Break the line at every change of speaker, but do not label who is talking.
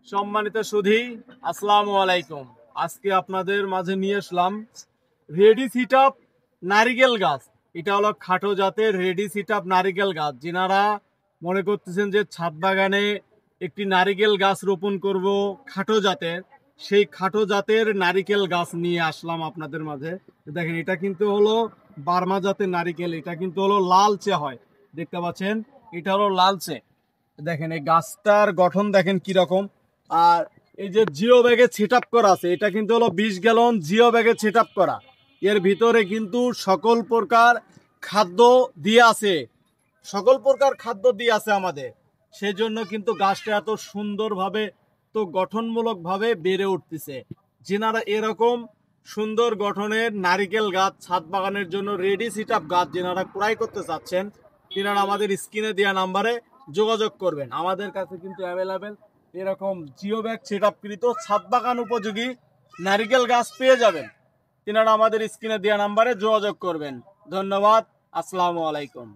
সম্মানিত সুধী, আসসালামু আলাইকুম। আজকে আপনাদের মাঝে নিয়ে আসলাম রেডি সিট আপ নারিকেল গাছ। এটা হলো খাটো জাতের রেডি সিট আপ নারিকেল গাছ। যিনারা মনে করতেছেন যে ছাদ বাগানে একটি নারিকেল গাছ রোপণ করব খাটো জাতের, সেই খাটো জাতের নারিকেল গাছ নিয়ে আসলাম আপনাদের মাঝে। দেখেন, এটা কিন্তু হলো বার্মা জাতের নারিকেল। এটা কিন্তু হলো লালচে হয়, দেখতে পাচ্ছেন, এটা হলো লালচে। দেখেন এই গাছটার গঠন দেখেন কিরকম। আর এই যে জিও ব্যাগে সেট আপ করা আছে, এটা কিন্তু হলো 20 গ্যালন জিও ব্যাগে সেট আপ করা। এর ভিতরে কিন্তু সকল প্রকার খাদ্য দিয়ে আছে, সকল প্রকার খাদ্য দিয়ে আছে আমাদের। সেজন্য কিন্তু গাছটা এত সুন্দরভাবে, তো গঠনমূলকভাবে বেড়ে উঠতেছে। যেনারা এরকম সুন্দর গঠনের নারিকেল গাছ ছাদ বাগানের জন্য রেডি সিট আপ গাছ যেনারা ক্রয় করতে চাচ্ছেন, তেনারা আমাদের স্ক্রিনে দেওয়া নাম্বারে যোগাযোগ করবেন। আমাদের কাছে কিন্তু অ্যাভেলেবেল এরকম জিও ব্যাগ সেট আপকৃত ছাদ বাগান উপযোগী নারিকেল গাছ পেয়ে যাবেন। তেনারা আমাদের স্ক্রিনে দেওয়া নাম্বারে যোগাযোগ করবেন। ধন্যবাদ। আসসালামু আলাইকুম।